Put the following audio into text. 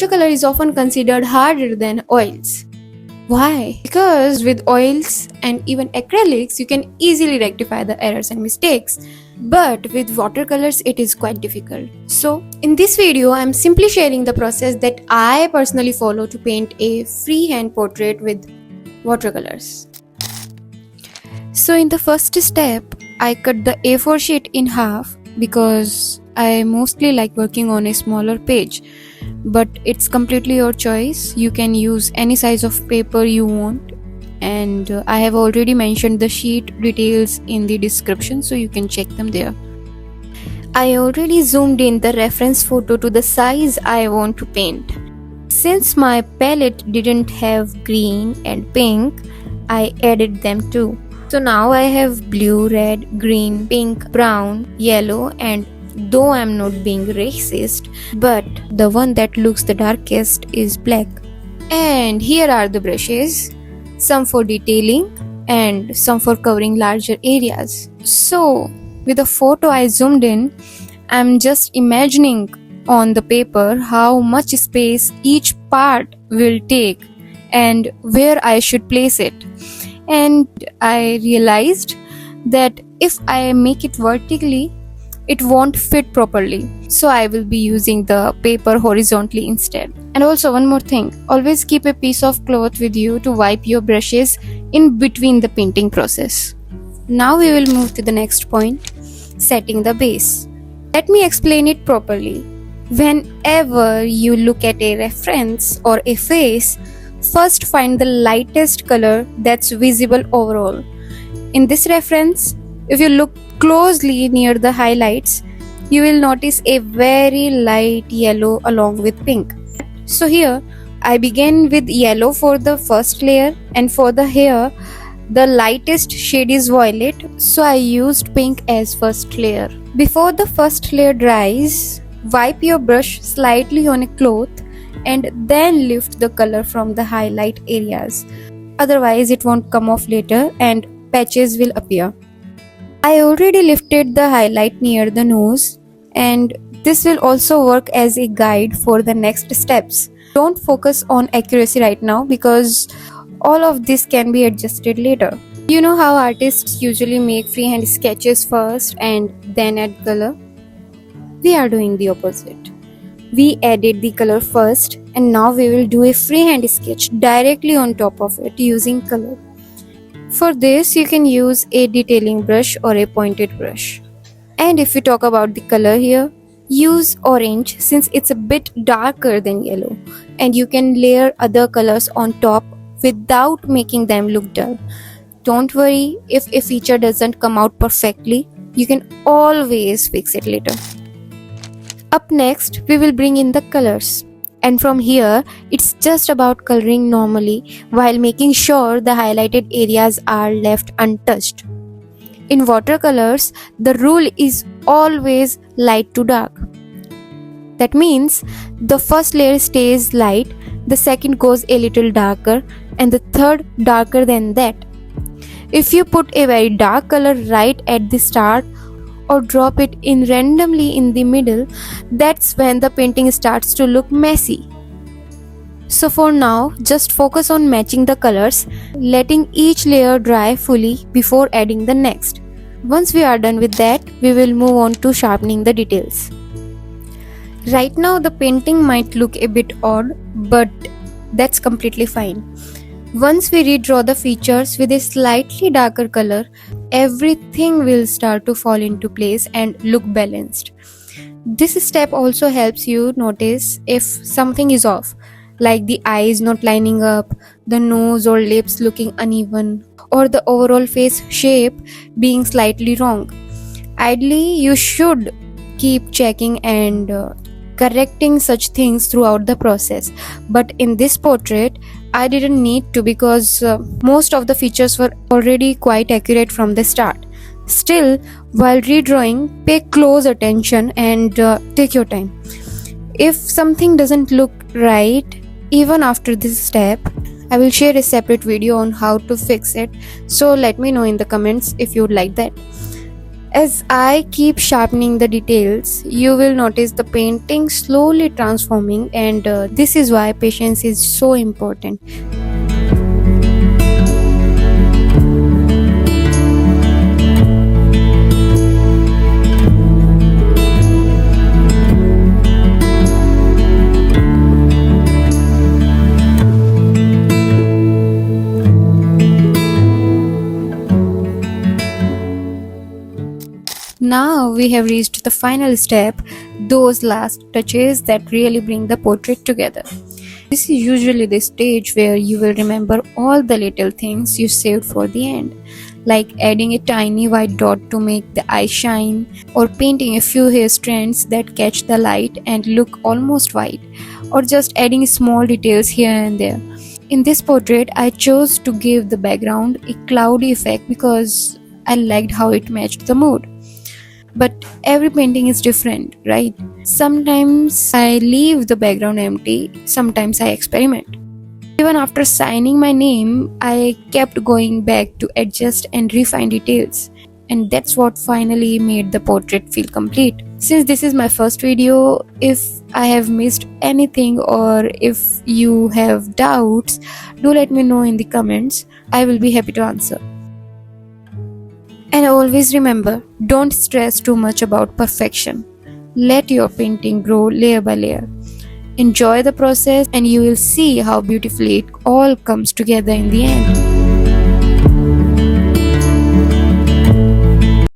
watercolor is often considered harder than oils. Why? Because with oils and even acrylics, you can easily rectify the errors and mistakes. But with watercolors, it is quite difficult. So, in this video, I am simply sharing the process that I personally follow to paint a freehand portrait with watercolors. So, in the first step, I cut the A4 sheet in half because I mostly like working on a smaller page. But it's completely your choice. You can use any size of paper you want, and I have already mentioned the sheet details in the description, so you can check them there. I already zoomed in the reference photo to the size I want to paint. Since my palette didn't have green and pink, I added them too. So now I have blue, red, green, pink, brown, yellow, and though I'm not being racist, but the one that looks the darkest is black. And here are the brushes, some for detailing and some for covering larger areas. So with the photo I zoomed in, I'm just imagining on the paper how much space each part will take and where I should place it. And I realized that if I make it vertically, it won't fit properly, so I will be using the paper horizontally instead. And also one more thing, always keep a piece of cloth with you to wipe your brushes in between the painting process. Now we will move to the next point, setting the base. Let me explain it properly. Whenever you look at a reference or a face, first find the lightest color that's visible overall. In this reference, if you look closely near the highlights, you will notice a very light yellow along with pink. So here, I began with yellow for the first layer, and for the hair, the lightest shade is violet, so I used pink as first layer. Before the first layer dries, wipe your brush slightly on a cloth and then lift the color from the highlight areas. Otherwise, it won't come off later and patches will appear. I already lifted the highlight near the nose, and this will also work as a guide for the next steps. Don't focus on accuracy right now because all of this can be adjusted later. You know how artists usually make freehand sketches first and then add color? We are doing the opposite. We added the color first, and now we will do a freehand sketch directly on top of it using color. For this, you can use a detailing brush or a pointed brush. And if we talk about the color here, use orange since it's a bit darker than yellow, and you can layer other colors on top without making them look dull. Don't worry if a feature doesn't come out perfectly, you can always fix it later. Up next, we will bring in the colors. And from here, it's just about coloring normally while making sure the highlighted areas are left untouched. In watercolors, the rule is always light to dark. That means the first layer stays light, the second goes a little darker, and the third darker than that. If you put a very dark color right at the start or drop it in randomly in the middle, that's when the painting starts to look messy. So for now, just focus on matching the colors, letting each layer dry fully before adding the next. Once we are done with that, we will move on to sharpening the details. Right now the painting might look a bit odd, but that's completely fine. Once we redraw the features with a slightly darker color, everything will start to fall into place and look balanced. This step also helps you notice if something is off, like the eyes not lining up, the nose or lips looking uneven, or the overall face shape being slightly wrong. Ideally, you should keep checking and correcting such things throughout the process. But in this portrait, I didn't need to because most of the features were already quite accurate from the start. Still, while redrawing, pay close attention and take your time. If something doesn't look right, even after this step, I will share a separate video on how to fix it, so let me know in the comments if you would like that. As I keep sharpening the details, you will notice the painting slowly transforming, and this is why patience is so important. Now we have reached the final step, those last touches that really bring the portrait together. This is usually the stage where you will remember all the little things you saved for the end, like adding a tiny white dot to make the eye shine, or painting a few hair strands that catch the light and look almost white, or just adding small details here and there. In this portrait, I chose to give the background a cloudy effect because I liked how it matched the mood. But every painting is different, right? Sometimes I leave the background empty, sometimes I experiment. Even after signing my name, I kept going back to adjust and refine details. And that's what finally made the portrait feel complete. Since this is my first video, if I have missed anything or if you have doubts, do let me know in the comments. I will be happy to answer. And always remember, don't stress too much about perfection. Let your painting grow layer by layer. Enjoy the process and you will see how beautifully it all comes together in the end.